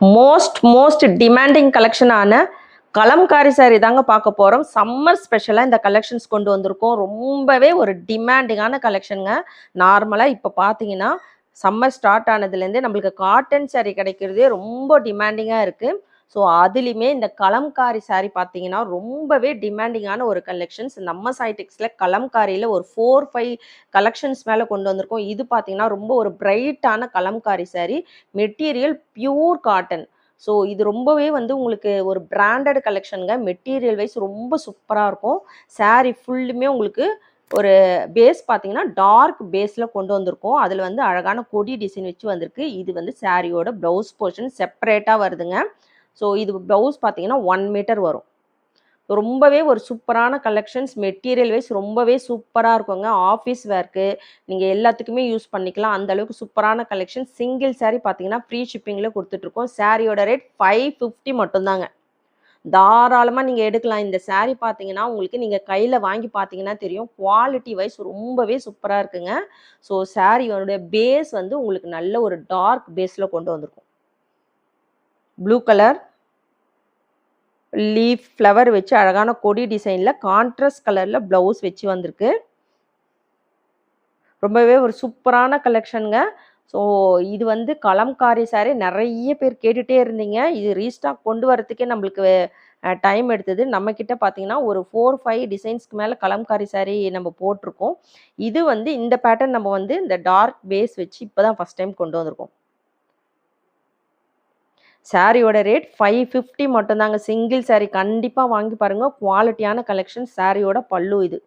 Most demanding கலெக்ஷனான Kalamkari sorry தாங்க பார்க்க போகிறோம். சம்மர் ஸ்பெஷலாக இந்த கலெக்ஷன்ஸ் கொண்டு வந்திருக்கோம். ரொம்பவே ஒரு டிமாண்டிங்கான கலெக்ஷனுங்க. நார்மலாக இப்போ பார்த்தீங்கன்னா சம்மர் ஸ்டார்ட் ஆனதுலேருந்தே நம்மளுக்கு காட்டன் சாரி கிடைக்கிறதே ரொம்ப டிமாண்டிங்காக இருக்குது. ஸோ அதுலேயுமே இந்த கலம்காரி சாரி பார்த்தீங்கன்னா ரொம்பவே டிமாண்டிங்கான ஒரு கலெக்ஷன்ஸ். நம்ம சைடெக்ஸில் கலம்காரியில் ஒரு 4-5 கலெக்ஷன்ஸ் மேலே கொண்டு வந்திருக்கோம். இது பார்த்தீங்கன்னா ரொம்ப ஒரு பிரைட்டான kalamkari sari, material pure cotton. So இது ரொம்பவே வந்து உங்களுக்கு ஒரு பிராண்டட் கலெக்ஷனுங்க. மெட்டீரியல் வைஸ் ரொம்ப சூப்பராக இருக்கும். சாரி ஃபுல்லுமே உங்களுக்கு ஒரு பேஸ் பார்த்தீங்கன்னா டார்க் பேஸில் கொண்டு வந்திருக்கோம். அதில் வந்து அழகான கொடி டிசைன் வச்சு வந்திருக்கு. இது வந்து சாரியோட ப்ளவுஸ் போர்ஷன் செப்பரேட்டாக வருதுங்க. ஸோ இது ப்ளவுஸ் பார்த்தீங்கன்னா 1 மீட்டர் வரும். ரொம்பவே ஒரு சூப்பரான கலெக்ஷன்ஸ். மெட்டீரியல் வைஸ் ரொம்பவே சூப்பராக இருக்குங்க. ஆஃபீஸ் வேர்க்கு நீங்கள் எல்லாத்துக்குமே யூஸ் பண்ணிக்கலாம். அந்த அளவுக்கு சூப்பரான கலெக்ஷன். சிங்கிள் சாரீ பார்த்தீங்கன்னா ஃப்ரீ ஷிப்பிங்கில் கொடுத்துட்ருக்கோம். சாரியோட ரேட் 550 மட்டும்தாங்க. தாராளமாக நீங்கள் எடுக்கலாம். இந்த சாரீ பார்த்தீங்கன்னா உங்களுக்கு நீங்கள் கையில் வாங்கி பார்த்தீங்கன்னா தெரியும். குவாலிட்டி வைஸ் ரொம்பவே சூப்பராக இருக்குங்க. ஸோ சாரியோட பேஸ் வந்து உங்களுக்கு நல்ல ஒரு டார்க் பேஸில் கொண்டு வந்திருக்கும். ப்ளூ கலர் லீஃப் ஃப்ளவர் வச்சு அழகான கொடி டிசைனில் கான்ட்ராஸ்ட் கலரில் ப்ளவுஸ் வச்சு வந்திருக்கு. ரொம்பவே ஒரு சூப்பரான கலெக்ஷனுங்க. ஸோ இது வந்து கலம்காரி சாரி நிறைய பேர் கேட்டுகிட்டே இருந்தீங்க. இது ரீஸ்டாக் கொண்டு வரத்துக்கே நம்மளுக்கு டைம் எடுத்தது. நம்மக்கிட்ட பார்த்தீங்கன்னா ஒரு 4-5 டிசைன்ஸ்க்கு மேலே கலம்காரி சாரி நம்ம போட்டிருக்கோம். இது வந்து இந்த பேட்டர்ன் நம்ம வந்து இந்த டார்க் பேஸ் வச்சு இப்போ தான் ஃபஸ்ட் டைம் கொண்டு வந்திருக்கோம். சாரியோட ரேட் 550 மட்டும்தாங்க. சிங்கிள் சாரி கண்டிப்பாக வாங்கி பாருங்கள். குவாலிட்டியான கலெக்ஷன். சாரியோட பல்லு இது.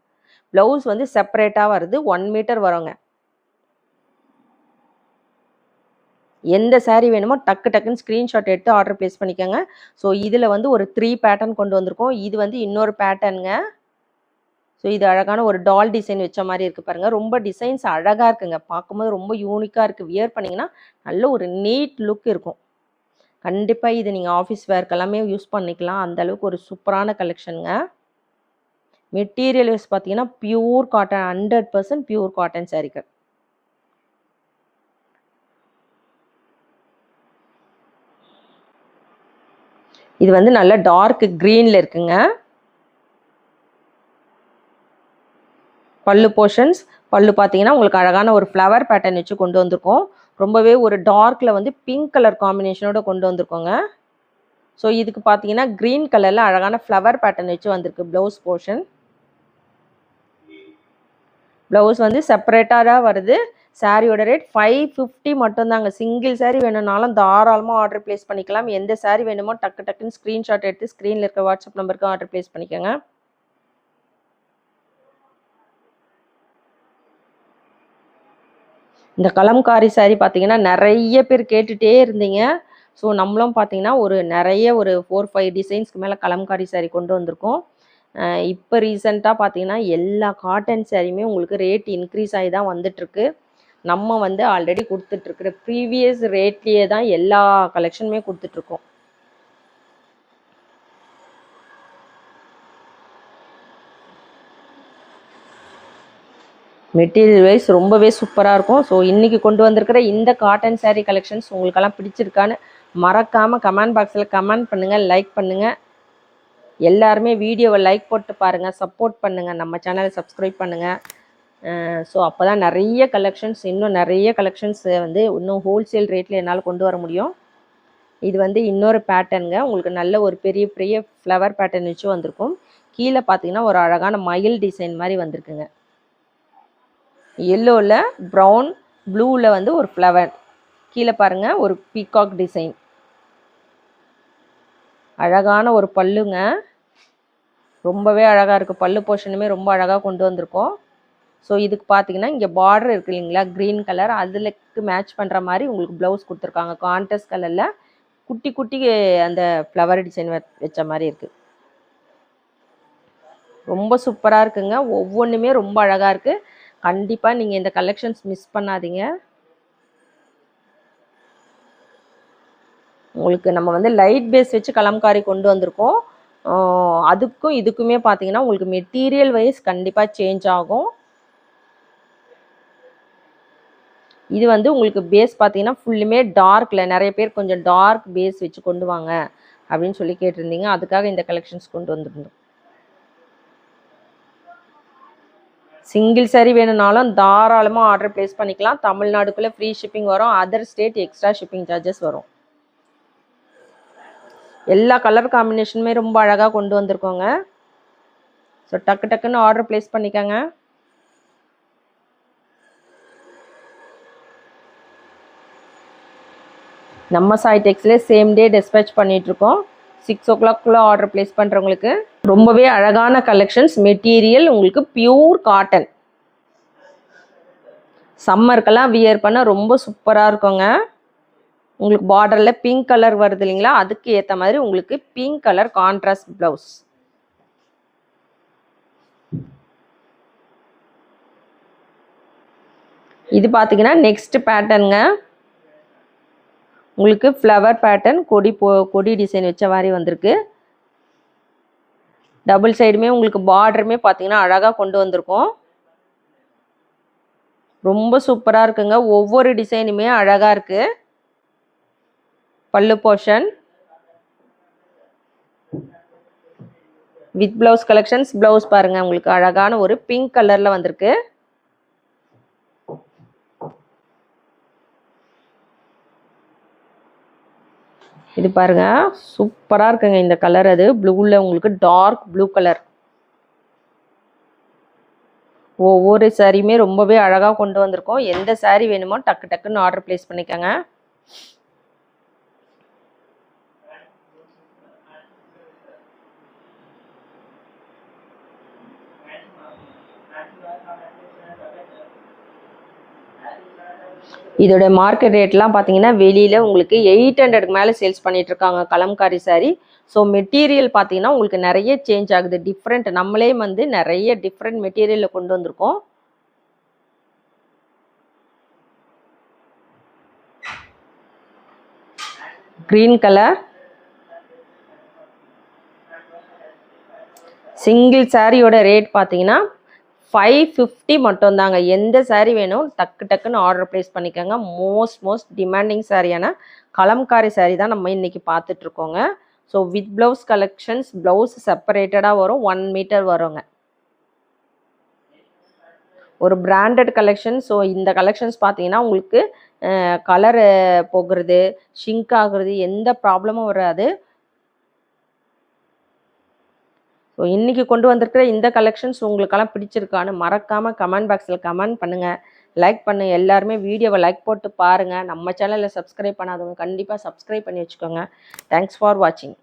ப்ளவுஸ் வந்து செப்பரேட்டாக வருது. 1 மீட்டர் வருங்க. எந்த சாரீ வேணுமோ டக்குன்னு ஸ்க்ரீன்ஷாட் எடுத்து ஆர்டர் ப்ளேஸ் பண்ணிக்கோங்க. ஸோ இதில் வந்து ஒரு 3 பேட்டர்ன் கொண்டு வந்திருக்கோம். இது வந்து இன்னொரு பேட்டர்னுங்க. ஸோ இது அழகான ஒரு டால் டிசைன் வச்ச மாதிரி இருக்குது பாருங்கள். ரொம்ப டிசைன்ஸ் அழகாக இருக்குங்க. பார்க்கும்போது ரொம்ப யூனிக்காக இருக்குது. வியர் பண்ணிங்கன்னா நல்ல ஒரு நீட் லுக் இருக்கும். கண்டிப்பாக இது நீங்கள் ஆஃபீஸ் வேர்க்கு எல்லாமே யூஸ் பண்ணிக்கலாம். அந்தளவுக்கு ஒரு சூப்பரான கலெக்ஷனுங்க. மெட்டீரியல் வைஸ் பார்த்தீங்கன்னா பியூர் காட்டன், 100% பியூர் காட்டன் சாரீகள். இது வந்து நல்ல டார்க் க்ரீனில் இருக்குங்க. பல்லு போர்ஷன்ஸ். பல்லு பார்த்தீங்கன்னா உங்களுக்கு அழகான ஒரு ஃப்ளவர் பேட்டர்ன் வச்சு கொண்டு வந்திருக்கோம். ரொம்பவே ஒரு டார்க்கில் வந்து பிங்க் கலர் காம்பினேஷனோட கொண்டு வந்திருக்கோங்க. ஸோ இதுக்கு பார்த்தீங்கன்னா க்ரீன் கலரில் அழகான ஃப்ளவர் பேட்டர்ன் வச்சு வந்திருக்கு ப்ளவுஸ் போர்ஷன். ப்ளவுஸ் வந்து செப்பரேட்டாக வருது. சாரியோட ரேட் 550 மட்டும்தாங்க. சிங்கிள் சாரீ வேணும்னாலும் தாராளமாக ஆர்டர் ப்ளேஸ் பண்ணிக்கலாம். எந்த சாரீ வேணுமோ டக்குன்னு ஸ்க்ரீன்ஷாட் எடுத்து ஸ்க்ரீனில் இருக்க வாட்ஸ்அப் நம்பருக்கு ஆர்டர் ப்ளேஸ் பண்ணிக்கோங்க. இந்த கலம்காரி சாரீ பார்த்தீங்கன்னா நிறைய பேர் கேட்டுகிட்டே இருந்தீங்க. ஸோ நம்மளும் பார்த்தீங்கன்னா ஒரு நிறைய ஒரு 4-5 டிசைன்ஸ்க்கு மேலே கலம்காரி சாரீ கொண்டு வந்திருக்கோம். இப்போ ரீசெண்டாக பார்த்தீங்கன்னா எல்லா காட்டன் சாரியுமே உங்களுக்கு ரேட் இன்க்ரீஸ் ஆகி தான் வந்துட்டுருக்கு. நம்ம வந்து ஆல்ரெடி கொடுத்துட்ருக்குற ப்ரீவியஸ் ரேட்லேயே தான் எல்லா கலெக்ஷனுமே கொடுத்துட்ருக்கோம். மெட்டீரியல் வைஸ் ரொம்பவே சூப்பராக இருக்கும். ஸோ இன்றைக்கி கொண்டு வந்திருக்கிற இந்த காட்டன் சாரீ கலெக்ஷன்ஸ் உங்களுக்கெல்லாம் பிடிச்சிருக்கான்னு மறக்காமல் கமெண்ட் பாக்ஸில் கமெண்ட் பண்ணுங்கள், லைக் பண்ணுங்கள். எல்லாருமே வீடியோவை லைக் போட்டு பாருங்கள், சப்போர்ட் பண்ணுங்கள், நம்ம சேனலை சப்ஸ்கிரைப் பண்ணுங்கள். ஸோ அப்போ தான் நிறைய கலெக்ஷன்ஸ், இன்னும் நிறைய கலெக்ஷன்ஸ் வந்து இன்னும் ஹோல்சேல் ரேட்டில் என்னால் கொண்டு வர முடியும். இது வந்து இன்னொரு பேட்டர்னுங்க. உங்களுக்கு நல்ல ஒரு பெரிய ஃப்ளவர் பேட்டர்ன் வச்சு வந்திருக்கும். கீழே பார்த்தீங்கன்னா ஒரு அழகான மயில் டிசைன் மாதிரி வந்திருக்குங்க. எல்லோவில் ப்ரௌன் ப்ளூவில் வந்து ஒரு ஃப்ளவர். கீழே பாருங்கள் ஒரு பீகாக் டிசைன். அழகான ஒரு பல்லுங்க. ரொம்பவே அழகாக இருக்குது. பல்லு போர்ஷனுமே ரொம்ப அழகாக கொண்டு வந்திருக்கோம். ஸோ இதுக்கு பார்த்தீங்கன்னா இங்கே பார்டர் இருக்குது இல்லைங்களா, க்ரீன் கலர், அதுக்கு மேட்ச் பண்ணுற மாதிரி உங்களுக்கு ப்ளவுஸ் கொடுத்துருக்காங்க. கான்ட்ராஸ்ட் கலரில் குட்டி அந்த ஃப்ளவர் டிசைன் வச்ச மாதிரி இருக்குது. ரொம்ப சூப்பராக இருக்குங்க. ஒவ்வொன்றுமே ரொம்ப அழகாக இருக்குது. கண்டிப்பாக நீங்கள் இந்த கலெக்ஷன்ஸ் மிஸ் பண்ணாதீங்க. உங்களுக்கு நம்ம வந்து லைட் பேஸ் வச்சு கலம்காரி கொண்டு வந்திருக்கோம். அதுக்கும் இதுக்குமே பார்த்தீங்கன்னா உங்களுக்கு மெட்டீரியல் வைஸ் கண்டிப்பாக சேஞ்ச் ஆகும். இது வந்து உங்களுக்கு பேஸ் பார்த்தீங்கன்னா ஃபுல்லுமே டார்க்கில், நிறைய பேர் கொஞ்சம் டார்க் பேஸ் வச்சு கொண்டு வாங்க அப்படின்னு சொல்லி கேட்டிருந்தீங்க. அதுக்காக இந்த கலெக்ஷன்ஸ் கொண்டு வந்திருந்தோம். சிங்கிள் saree வேணும்னாலும் தாராளமாக ஆர்டர் ப்ளேஸ் பண்ணிக்கலாம். தமிழ்நாடுக்குள்ளே ஃப்ரீ ஷிப்பிங் வரும். Other state extra shipping charges வரும். எல்லா கலர் காம்பினேஷனுமே ரொம்ப அழகாக கொண்டு வந்திருக்கோங்க. ஸோ டக்கு டக்குன்னு ஆர்டர் ப்ளேஸ் பண்ணிக்கோங்க. நம்ம சாய் டெக்ஸ்ல சேம் டே டிஸ்பேச் பண்ணிகிட்ருக்கோம். 6 o'clock ஆர்டர் ப்ளேஸ் பண்ணுறவங்களுக்கு ரொம்பவே அழகான கலெக்ஷன்ஸ். மெட்டீரியல் உங்களுக்கு பியூர் காட்டன். சம்மருக்கெல்லாம் வியர் பண்ண ரொம்ப சூப்பராக இருக்குங்க. உங்களுக்கு பார்டரில் பிங்க் கலர் வருது இல்லைங்களா, அதுக்கு ஏற்ற மாதிரி உங்களுக்கு பிங்க் கலர் கான்ட்ராஸ்ட் ப்ளவுஸ். இது பார்த்தீங்கன்னா நெக்ஸ்ட் பேட்டர்னுங்க. உங்களுக்கு ஃப்ளவர் பேட்டர்ன், கொடி டிசைன் வச்ச மாதிரி வந்திருக்கு. டபுள் சைடுமே உங்களுக்கு பார்டருமே பார்த்தீங்கன்னா அழகாக கொண்டு வந்திருக்கோம். ரொம்ப சூப்பராக இருக்குங்க. ஒவ்வொரு டிசைனுமே அழகாக இருக்குது. பல்லு portion with blouse collections. Blouse பாருங்கள், உங்களுக்கு அழகான ஒரு பிங்க் கலரில் வந்திருக்கு. இது பாருங்க, சூப்பராக இருக்குங்க இந்த கலர். அது ப்ளூவில் உங்களுக்கு டார்க் ப்ளூ கலர். ஒவ்வொரு சாரியுமே ரொம்பவே அழகாக கொண்டு வந்திருக்கோம். எந்த சாரீ வேணுமோ டக்கு டக்குன்னு ஆர்டர் ப்ளேஸ் பண்ணிக்கோங்க. இதோட மார்க்கெட் ரேட்லாம் பார்த்தீங்கன்னா வெளியில் உங்களுக்கு 800க்கு மேலே சேல்ஸ் பண்ணிட்டு இருக்காங்க கலம்காரி சாரி. ஸோ மெட்டீரியல் பார்த்தீங்கன்னா உங்களுக்கு நிறைய சேஞ்ச் ஆகுது, டிஃப்ரெண்ட். நம்மளே வந்து நிறைய டிஃப்ரெண்ட் மெட்டீரியலில் கொண்டு வந்திருக்கோம். க்ரீன் கலர் சிங்கிள் சாரியோட ரேட் பார்த்தீங்கன்னா 550 மட்டும் தாங்க. எந்த சாரீ வேணும் டக்கு டக்குன்னு ஆர்டர் ப்ளேஸ் பண்ணிக்கோங்க. மோஸ்ட் டிமாண்டிங் சாரியான கலம்காரி சாரீ தான் நம்ம இன்னைக்கு பார்த்துட்டு இருக்கோங்க. So with blouse collections. Blouse செப்பரேட்டடாக வரும், 1 மீட்டர் வருங்க. ஒரு பிராண்டட் கலெக்ஷன். ஸோ இந்த கலெக்ஷன்ஸ் பார்த்தீங்கன்னா உங்களுக்கு கலர் போகிறது, ஷிங்க் ஆகுறது, எந்த ப்ராப்ளமும் வராது. ஸோ இன்றைக்கி கொண்டு வந்திருக்கிற இந்த கலெக்ஷன்ஸ் உங்களுக்கெல்லாம் பிடிச்சிருக்கான்னு மறக்காமல் கமெண்ட் பாக்ஸில் கமெண்ட் பண்ணுங்கள், லைக் பண்ணுங்கள். எல்லாருமே வீடியோவை லைக் போட்டு பாருங்கள். நம்ம சேனலில் சப்ஸ்கிரைப் பண்ணாதவங்க கண்டிப்பாக சப்ஸ்கிரைப் பண்ணி வச்சுக்கோங்க. தேங்க்ஸ் ஃபார் வாட்சிங்.